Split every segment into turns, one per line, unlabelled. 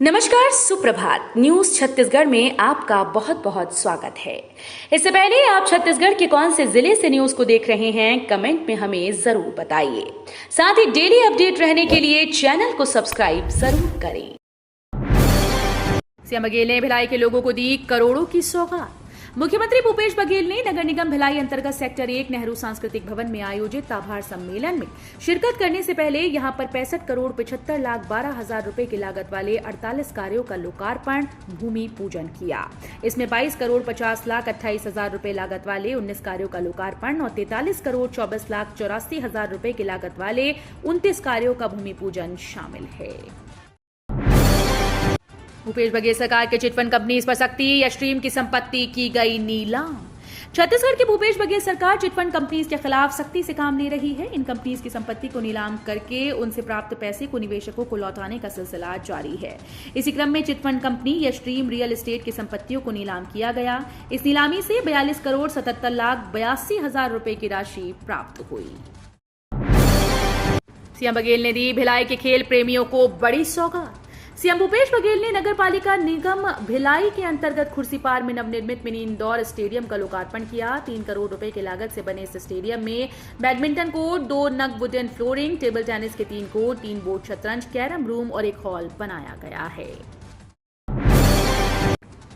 नमस्कार, सुप्रभात। न्यूज छत्तीसगढ़ में आपका बहुत बहुत स्वागत है। इससे पहले आप छत्तीसगढ़ के कौन से जिले से न्यूज को देख रहे हैं, कमेंट में हमें जरूर बताइए। साथ ही डेली अपडेट रहने के लिए चैनल को सब्सक्राइब जरूर करें। सीएम बघेल ने भिलाई के लोगों को दी करोड़ों की सौगात। मुख्यमंत्री भूपेश बघेल ने नगर निगम भिलाई अंतर्गत सेक्टर 1 नेहरू सांस्कृतिक भवन में आयोजित आभार सम्मेलन में शिरकत करने से पहले यहां पर 65 करोड़ 75 लाख 12 हजार रुपए की लागत वाले 48 कार्यों का लोकार्पण भूमि पूजन किया। इसमें 22 करोड़ 50 लाख 28 हजार रुपए लागत वाले 19 कार्यों का लोकार्पण और 43 करोड़ 24 लाख 84 हजार रुपए की लागत वाले 29 कार्यों का भूमि पूजन शामिल है। भूपेश बघेल सरकार के चिटफंड कंपनीज पर सख्ती, यशट्रीम की संपत्ति की गई नीलाम। छत्तीसगढ़ की भूपेश बघेल सरकार चिटफंड कंपनीज के खिलाफ सख्ती से काम ले रही है। इन कंपनीज की संपत्ति को नीलाम करके उनसे प्राप्त पैसे को निवेशकों को लौटाने का सिलसिला जारी है। इसी क्रम में चिटफंड कंपनी यशट्रीम रियल एस्टेट की संपत्तियों को नीलाम किया गया। इस नीलामी से 42 करोड़ 77 लाख 82 हजार रुपए की राशि प्राप्त हुई। सीएम बघेल ने दी भिलाई के खेल प्रेमियों को बड़ी सौगात। सीएम भूपेश बघेल ने नगर पालिका निगम भिलाई के अंतर्गत खुर्सीपार में नवनिर्मित मिनी इंडोर स्टेडियम का लोकार्पण किया। 3 करोड़ रुपए की लागत से बने इस स्टेडियम में बैडमिंटन कोर्ट, 2 नग वुडन फ्लोरिंग, टेबल टेनिस के 3 कोर्ट, 3 बोर्ड शतरंज, कैरम रूम और एक हॉल बनाया गया है।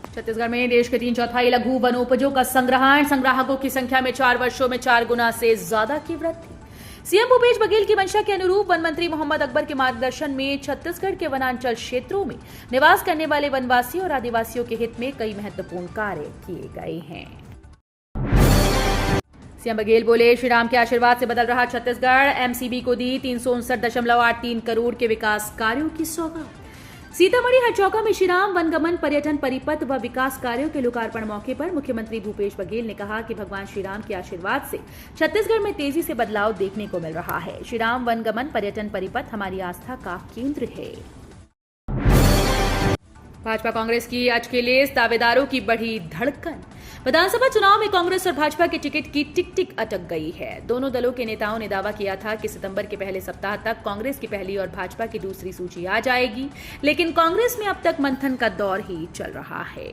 छत्तीसगढ़ में देश के 3/4 लघु वनोपजों का संग्रहण, संग्राहकों की संख्या में 4 वर्षों में 4 गुना से ज्यादा की वृद्धि। सीएम भूपेश बघेल की मंशा के अनुरूप वन मंत्री मोहम्मद अकबर के मार्गदर्शन में छत्तीसगढ़ के वनांचल क्षेत्रों में निवास करने वाले वनवासियों और आदिवासियों के हित में कई महत्वपूर्ण कार्य किए गए हैं। सीएम बघेल बोले, श्री राम के आशीर्वाद से बदल रहा छत्तीसगढ़। एमसीबी को दी 359.83 करोड़ के विकास कार्यों की सौगात। सीतामढ़ी हरचौका में श्रीराम वनगमन पर्यटन परिपथ व विकास कार्यों के लोकार्पण मौके पर मुख्यमंत्री भूपेश बघेल ने कहा कि भगवान श्रीराम के आशीर्वाद से छत्तीसगढ़ में तेजी से बदलाव देखने को मिल रहा है। श्रीराम वनगमन पर्यटन परिपथ हमारी आस्था का केंद्र है। भाजपा कांग्रेस की अचकेलेस, दावेदारों की बढ़ी धड़कन। विधानसभा चुनाव में कांग्रेस और भाजपा के टिकट की टिक टिक अटक गई है। दोनों दलों के नेताओं ने दावा किया था कि सितंबर के पहले सप्ताह तक कांग्रेस की पहली और भाजपा की दूसरी सूची आ जाएगी, लेकिन कांग्रेस में अब तक मंथन का दौर ही चल रहा है।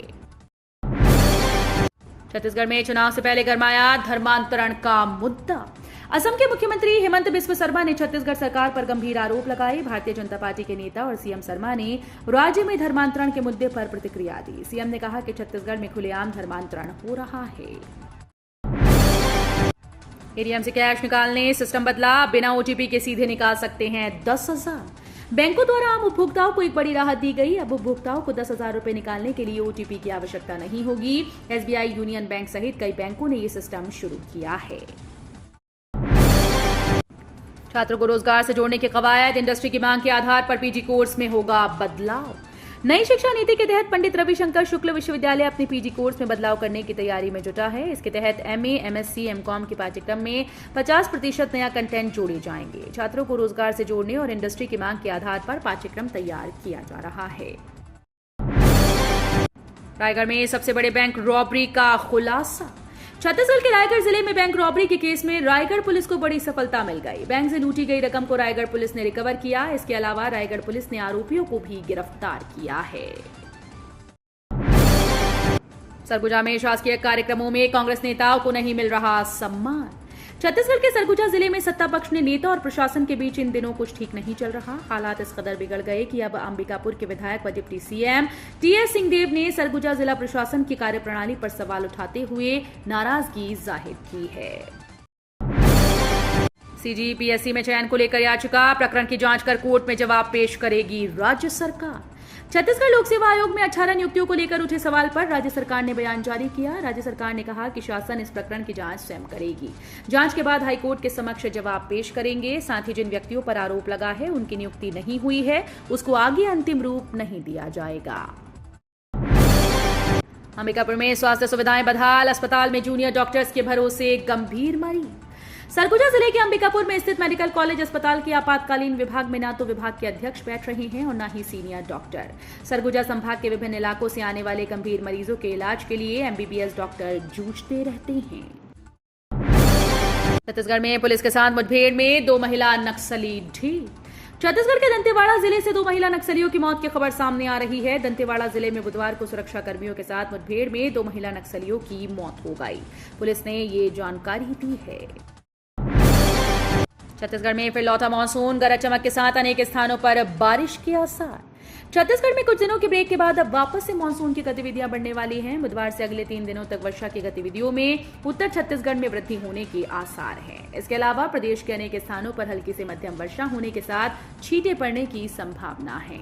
छत्तीसगढ़ में चुनाव से पहले गरमाया धर्मांतरण का मुद्दा। असम के मुख्यमंत्री हेमंत बिस्व शर्मा ने छत्तीसगढ़ सरकार पर गंभीर आरोप लगाए। भारतीय जनता पार्टी के नेता और सीएम शर्मा ने राज्य में धर्मांतरण के मुद्दे पर प्रतिक्रिया दी। सीएम ने कहा कि छत्तीसगढ़ में खुलेआम धर्मांतरण हो रहा है। एटीएम से कैश निकालने सिस्टम बदला, बिना ओटीपी के सीधे निकाल सकते हैं 10,000। बैंकों द्वारा आम उपभोक्ताओं को एक बड़ी राहत दी गई। अब उपभोक्ताओं को 10,000 रुपए निकालने के लिए ओटीपी की आवश्यकता नहीं होगी। एसबीआई, यूनियन बैंक सहित कई बैंकों ने ये सिस्टम शुरू किया है। छात्रों को रोजगार से जोड़ने के कवायद, इंडस्ट्री की मांग के आधार पर पीजी कोर्स में होगा बदलाव। नई शिक्षा नीति के तहत पंडित रविशंकर शुक्ल विश्वविद्यालय अपने पीजी कोर्स में बदलाव करने की तैयारी में जुटा है। इसके तहत एमए, एमएससी, एमकॉम के पाठ्यक्रम में 50% नया कंटेंट जोड़े जाएंगे। छात्रों को रोजगार से जोड़ने और इंडस्ट्री की मांग के आधार पर पाठ्यक्रम तैयार किया जा रहा है। रायगढ़ में सबसे बड़े बैंक रॉबरी का खुलासा। छत्तीसगढ़ के रायगढ़ जिले में बैंक रॉबरी के केस में रायगढ़ पुलिस को बड़ी सफलता मिल गई। बैंक से लूटी गई रकम को रायगढ़ पुलिस ने रिकवर किया। इसके अलावा रायगढ़ पुलिस ने आरोपियों को भी गिरफ्तार किया है। सरगुजा में शासकीय कार्यक्रमों में कांग्रेस नेताओं को नहीं मिल रहा सम्मान। छत्तीसगढ़ के सरगुजा जिले में सत्ता पक्ष ने नेता और प्रशासन के बीच इन दिनों कुछ ठीक नहीं चल रहा। हालात इस कदर बिगड़ गए कि अब अंबिकापुर के विधायक व डिप्टी सीएम टीएस सिंहदेव ने सरगुजा जिला प्रशासन की कार्यप्रणाली पर सवाल उठाते हुए नाराजगी जाहिर की है। सीजीपीएससी में चयन को लेकर याचिका, प्रकरण की जांच कर कोर्ट में जवाब पेश करेगी राज्य सरकार। छत्तीसगढ़ लोक सेवा आयोग में 18 नियुक्तियों को लेकर उठे सवाल पर राज्य सरकार ने बयान जारी किया। राज्य सरकार ने कहा कि शासन इस प्रकरण की जांच स्वयं करेगी। जांच के बाद हाईकोर्ट के समक्ष जवाब पेश करेंगे। साथ ही जिन व्यक्तियों पर आरोप लगा है उनकी नियुक्ति नहीं हुई है, उसको आगे अंतिम रूप नहीं दिया जाएगा। अंबिकापुर में स्वास्थ्य सुविधाएं बदहाल, अस्पताल में जूनियर डॉक्टर्स के भरोसे गंभीर मरीज। सरगुजा जिले के अंबिकापुर में स्थित मेडिकल कॉलेज अस्पताल के आपातकालीन विभाग में न तो विभाग के अध्यक्ष बैठ रहे हैं और न ही सीनियर डॉक्टर। सरगुजा संभाग के विभिन्न इलाकों से आने वाले गंभीर मरीजों के इलाज के लिए एमबीबीएस डॉक्टर जूझते रहते हैं। छत्तीसगढ़ में पुलिस के साथ मुठभेड़ में 2 महिला नक्सली ढेर। छत्तीसगढ़ के दंतेवाड़ा जिले से 2 महिला नक्सलियों की मौत की खबर सामने आ रही है। दंतेवाड़ा जिले में बुधवार को सुरक्षा कर्मियों के साथ मुठभेड़ में 2 महिला नक्सलियों की मौत हो गई। पुलिस ने ये जानकारी दी है। छत्तीसगढ़ में फिर लौटा मानसून, गरज चमक के साथ अनेक स्थानों पर बारिश के आसार। छत्तीसगढ़ में कुछ दिनों के ब्रेक के बाद अब वापस से मानसून की गतिविधियां बढ़ने वाली हैं। बुधवार से अगले 3 दिनों तक वर्षा की गतिविधियों में उत्तर छत्तीसगढ़ में वृद्धि होने के आसार हैं। इसके अलावा प्रदेश के अनेक स्थानों पर हल्की से मध्यम वर्षा होने के साथ छींटे पड़ने की संभावना है।